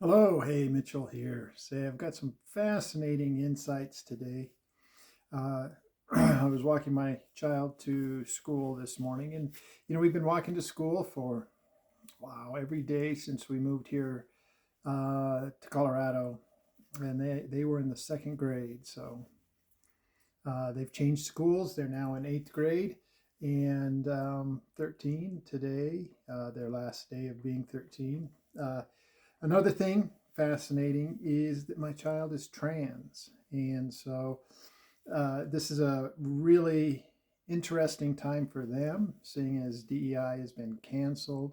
Hello, hey, Mitchell here. Say, I've got some fascinating insights today. Uh, I was walking my child to school this morning, and we've been walking to school for wow every day since we moved here to Colorado, and they were in the second grade, so they've changed schools. They're now in eighth grade and 13 today, their last day of being 13. Another thing fascinating is that my child is trans. And so this is a really interesting time for them, seeing as DEI has been canceled.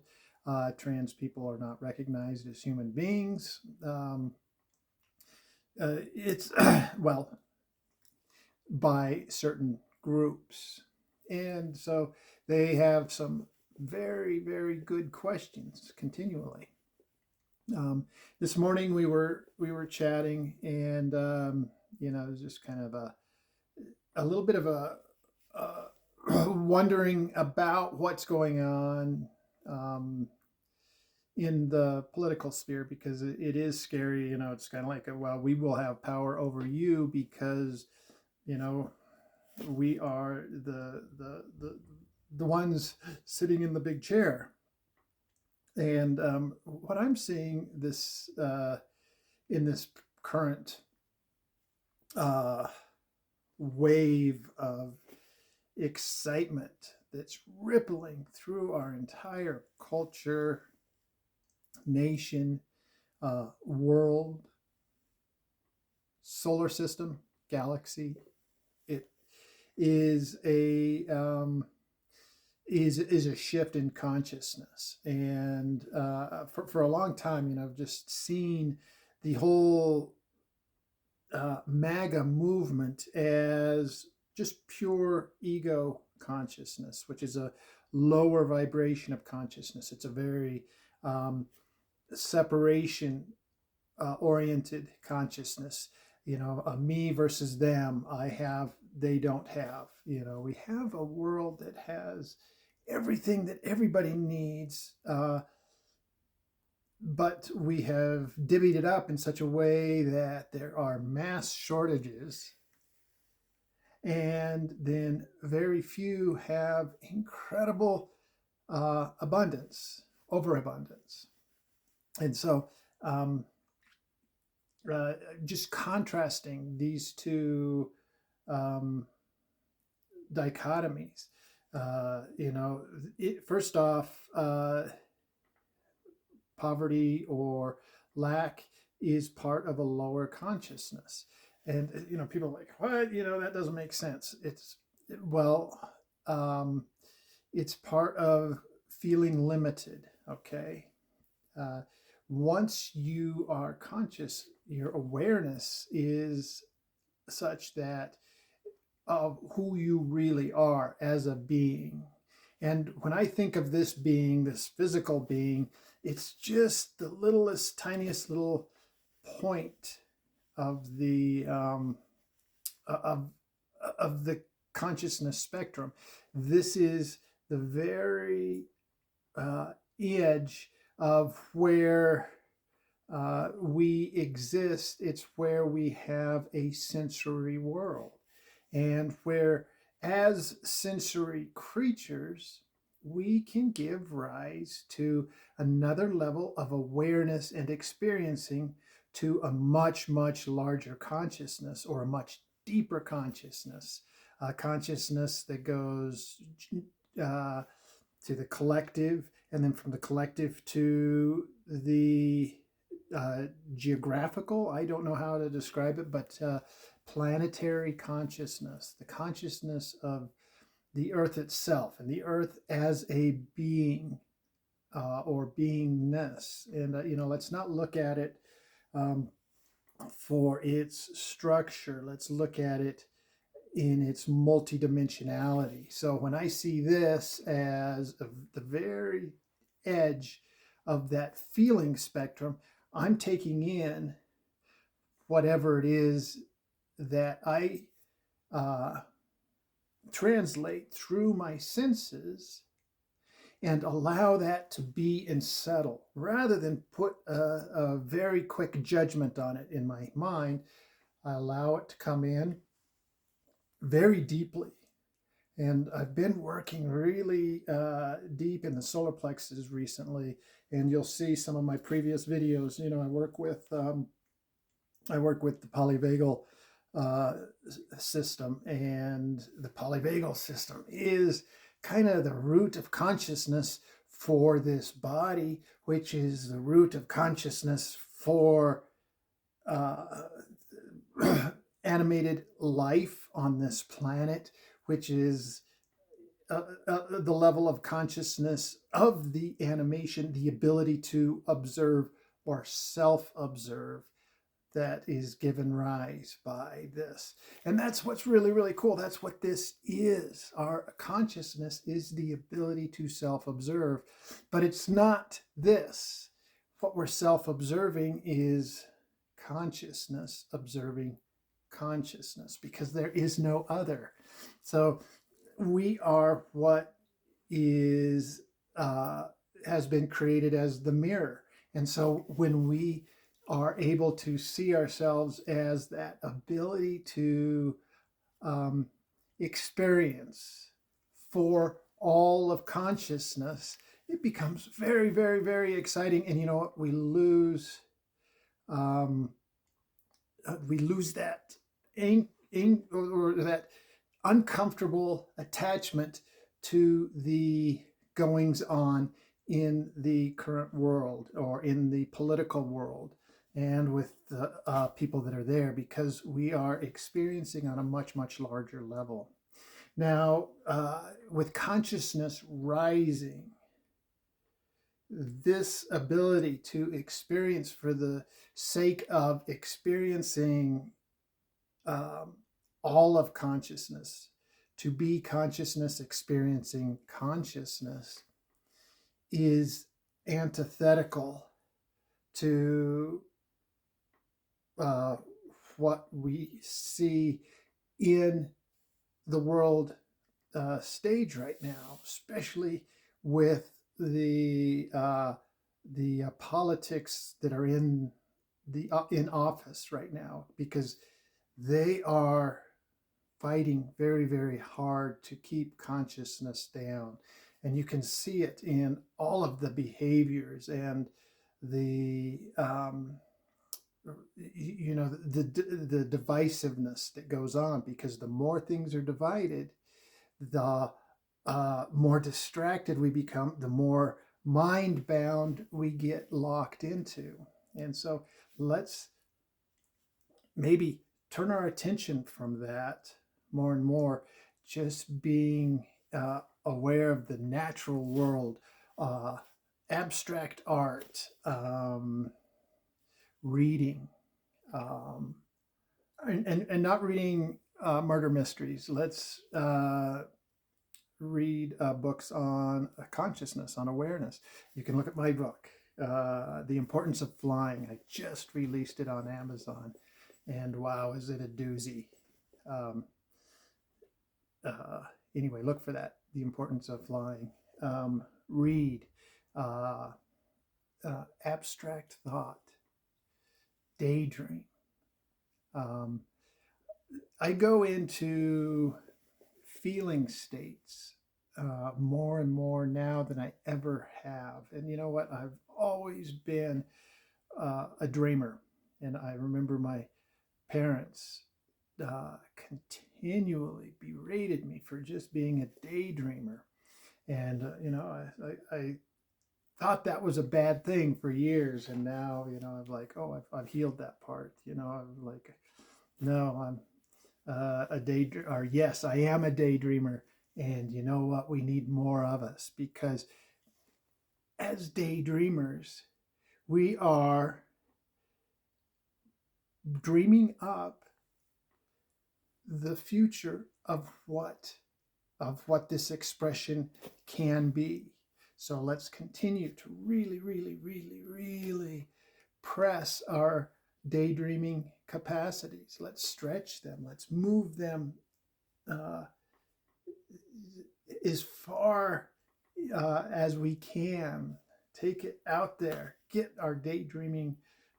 Trans people are not recognized as human beings. It's, well, by certain groups. And so they have some very, very good questions continually. This morning we were chatting, and it was just kind of a little bit of a wondering about what's going on in the political sphere, because it is scary. It's kind of like, well, we will have power over you because you know we are the ones sitting in the big chair. And what I'm seeing this in this current uh, wave of excitement that's rippling through our entire culture, nation, world, solar system, galaxy. It is a shift in consciousness, and for a long time, I've just seen the whole MAGA movement as just pure ego consciousness, which is a lower vibration of consciousness. It's a very separation oriented consciousness. A me versus them. I have, they don't have. We have a world that has everything that everybody needs, but we have divvied it up in such a way that there are mass shortages, and then very few have incredible abundance, overabundance. And so, um, just contrasting these two um, dichotomies, first off, poverty or lack is part of a lower consciousness. And people are like, what? That doesn't make sense. Well, um, it's part of feeling limited. Okay. uh, Once you are conscious, your awareness is such that of who you really are as a being. And when I think of this being, this physical being, it's just the littlest, tiniest little point of the of of the consciousness spectrum. This is the very edge of where we exist. It's where we have a sensory world, and where, as sensory creatures, we can give rise to another level of awareness and experiencing, to a much, much larger consciousness, or a much deeper consciousness, a consciousness that goes uh, to the collective, and then from the collective to the geographical, I don't know how to describe it, but planetary consciousness, the consciousness of the earth itself, and the earth as a being, or beingness. And let's not look at it um, for its structure. Let's look at it in its multidimensionality. So when I see this as the very edge of that feeling spectrum, I'm taking in whatever it is that I uh, translate through my senses and allow that to be and settle rather than put a very quick judgment on it in my mind. I allow it to come in very deeply. And I've been working really deep in the solar plexus recently, and you'll see some of my previous videos. You know, I work with the polyvagal uh, system, and the polyvagal system is kind of the root of consciousness for this body, which is the root of consciousness for uh, animated life on this planet, which is the level of consciousness of the animation, the ability to observe or self-observe that is given rise by this. And that's what's really, really cool. That's what this is. Our consciousness is the ability to self-observe, but it's not this. What we're self-observing is consciousness observing consciousness, because there is no other. So we are what is has been created as the mirror. And so when we are able to see ourselves as that ability to experience for all of consciousness, it becomes very, very, very exciting. And you know what? We lose that or that uncomfortable attachment to the goings on in the current world or in the political world and with the people that are there, because we are experiencing on a much, much larger level. Now, with consciousness rising, this ability to experience for the sake of experiencing all of consciousness, to be consciousness experiencing consciousness, is antithetical to what we see in the world stage right now, especially with the politics that are in office right now, because they are fighting very, very hard to keep consciousness down. And you can see it in all of the behaviors and the the divisiveness that goes on, because the more things are divided, the more distracted we become, the more mind bound we get locked into. And so let's maybe turn our attention from that more and more, just being aware of the natural world, abstract art, reading, and not reading murder mysteries. Let's read books on consciousness, on awareness. You can look at my book, The Importance of Flying. I just released it on Amazon, and wow, is it a doozy. Anyway, look for that, The Importance of Flying. Read abstract thought, daydream. I go into feeling states more and more now than I ever have. And you know what? I've always been a dreamer. And I remember my parents continually berated me for just being a daydreamer. And, I thought that was a bad thing for years. And now, I'm like, oh, I've healed that part. I'm like, no, I'm a daydreamer, or yes, I am a daydreamer. And you know what? We need more of us, because as daydreamers, we are dreaming up the future of what this expression can be. So let's continue to really, really, really, really press our daydreaming capacities. Let's stretch them. Let's move them as far as we can. Take it out there, get our daydreaming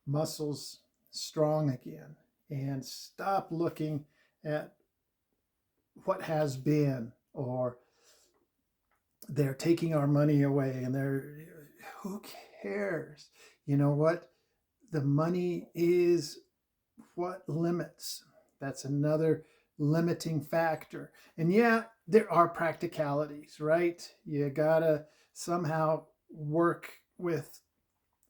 muscles strong again, and stop looking at what has been, or they're taking our money away and who cares? You know what? The money is what limits. That's another limiting factor. And yeah, there are practicalities, right? You gotta somehow work with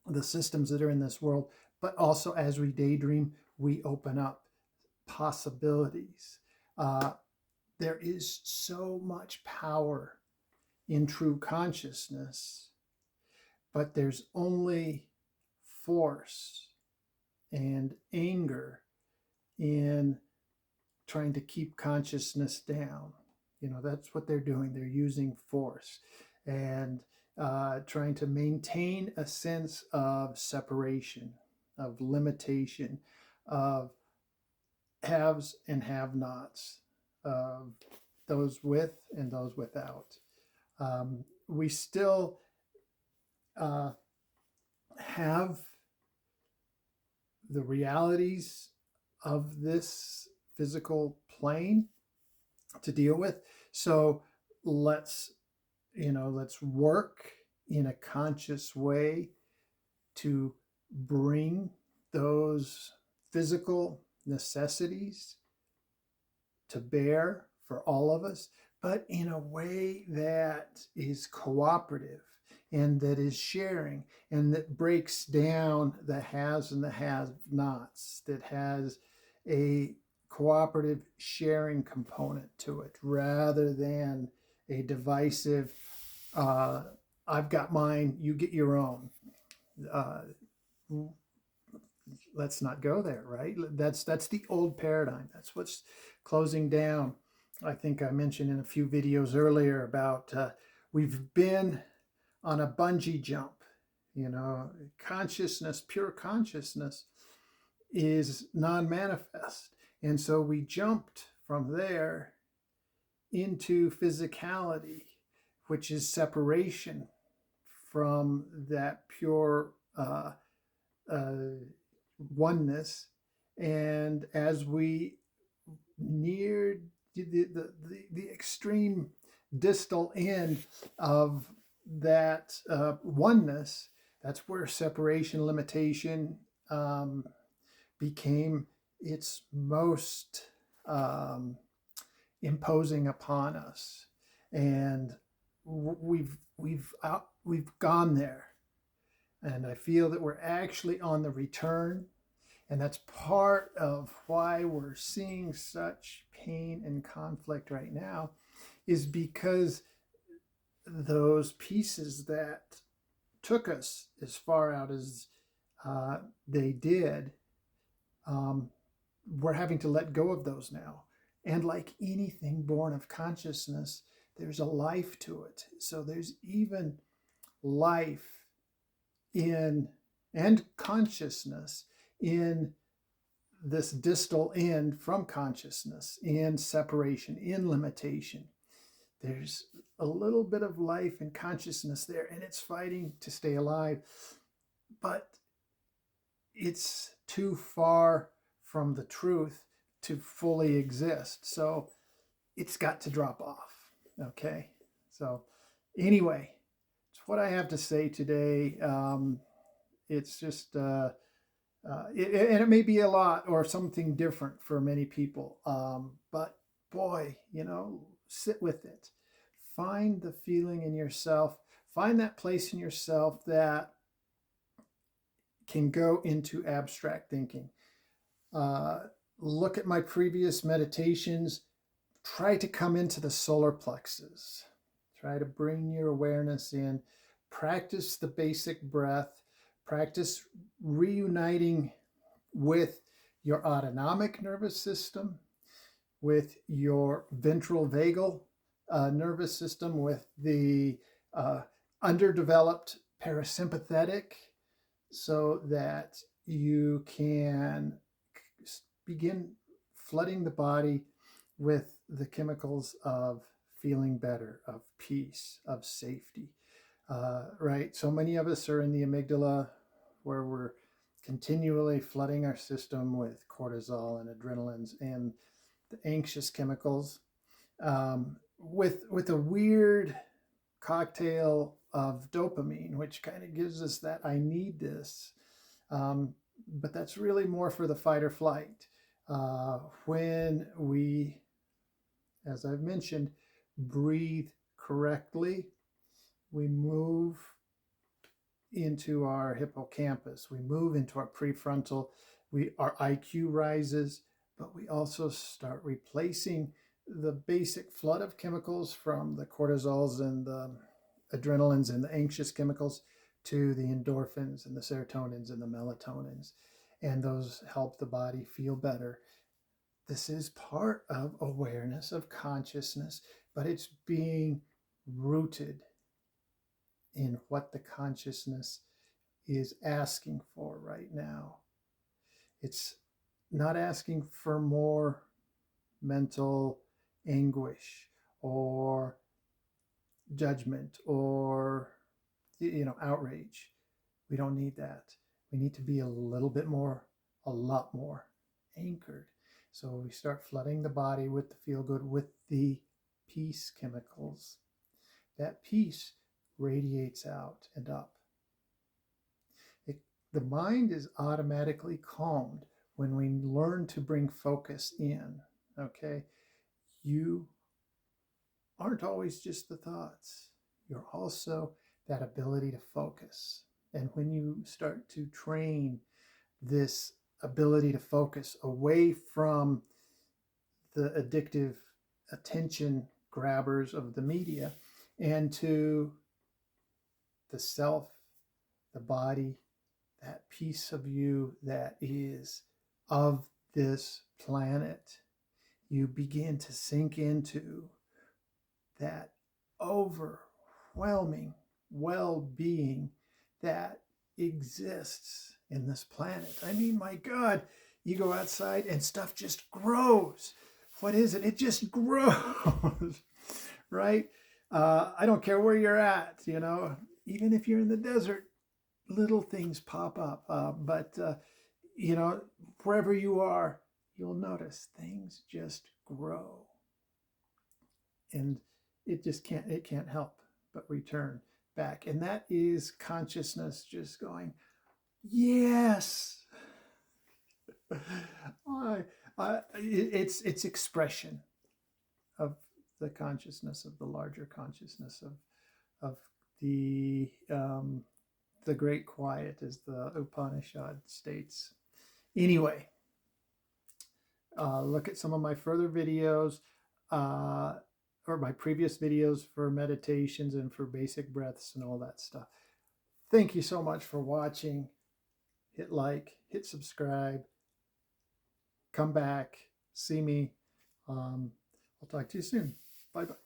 the systems that are in this world, but also as we daydream, we open up possibilities. Uh, there is so much power in true consciousness, but there's only force and anger in trying to keep consciousness down. You know, that's what they're doing. They're using force and trying to maintain a sense of separation, of limitation, of haves and have nots, of those with and those without. We still have the realities of this physical plane to deal with. So let's work in a conscious way to bring those physical necessities to bear for all of us, but in a way that is cooperative and that is sharing and that breaks down the haves and the have-nots, that has a cooperative sharing component to it rather than a divisive, I've got mine, you get your own. Let's not go there, right? That's the old paradigm. That's what's closing down. I think I mentioned in a few videos earlier about we've been on a bungee jump. You know, consciousness, pure consciousness, is non-manifest, and so we jumped from there into physicality, which is separation from that pure oneness. And as we neared the extreme distal end of that oneness, that's where separation, limitation became its most imposing upon us. And we've gone there, and I feel that we're actually on the return. And that's part of why we're seeing such pain and conflict right now, is because those pieces that took us as far out as they did, we're having to let go of those now. And like anything born of consciousness, there's a life to it. So there's even life in and consciousness in this distal end from consciousness, in separation, in limitation. There's a little bit of life and consciousness there, and it's fighting to stay alive, but it's too far from the truth to fully exist. So it's got to drop off. Okay. So anyway, it's what I have to say today. It's just, and it may be a lot or something different for many people. But boy, sit with it. Find the feeling in yourself. Find that place in yourself that can go into abstract thinking. Look at my previous meditations. Try to come into the solar plexus. Try to bring your awareness in. Practice the basic breath. Practice reuniting with your autonomic nervous system, with your ventral vagal nervous system, with the underdeveloped parasympathetic, so that you can begin flooding the body with the chemicals of feeling better, of peace, of safety, right? So many of us are in the amygdala where we're continually flooding our system with cortisol and adrenalines and the anxious chemicals, with a weird cocktail of dopamine, which kind of gives us that I need this. But that's really more for the fight or flight. When we, as I've mentioned, breathe correctly, we move into our hippocampus, we move into our prefrontal, our IQ rises, but we also start replacing the basic flood of chemicals from the cortisols and the adrenalines and the anxious chemicals to the endorphins and the serotonins and the melatonins. And those help the body feel better. This is part of awareness, of consciousness, but it's being rooted in what the consciousness is asking for right now. It's not asking for more mental anguish or judgment or outrage. We don't need that. We need to be a lot more anchored. So we start flooding the body with the feel good, with the peace chemicals. That peace radiates out and up. The mind is automatically calmed when we learn to bring focus in. Okay, you aren't always just the thoughts. You're also that ability to focus. And when you start to train this ability to focus away from the addictive attention grabbers of the media and to the self, the body, that piece of you that is of this planet, you begin to sink into that overwhelming well-being that exists in this planet. I mean, my God, you go outside and stuff just grows. What is it? It just grows, right? I don't care where you're at, even if you're in the desert, little things pop up. But wherever you are, you'll notice things just grow. And it can't help but return back. And that is consciousness just going, yes. It's expression of the consciousness, of the larger consciousness of the great quiet, as the Upanishad states. Anyway, look at some of my further videos, or my previous videos for meditations and for basic breaths and all that stuff. Thank you so much for watching. Hit like, hit subscribe, come back, see me. I'll talk to you soon. Bye-bye.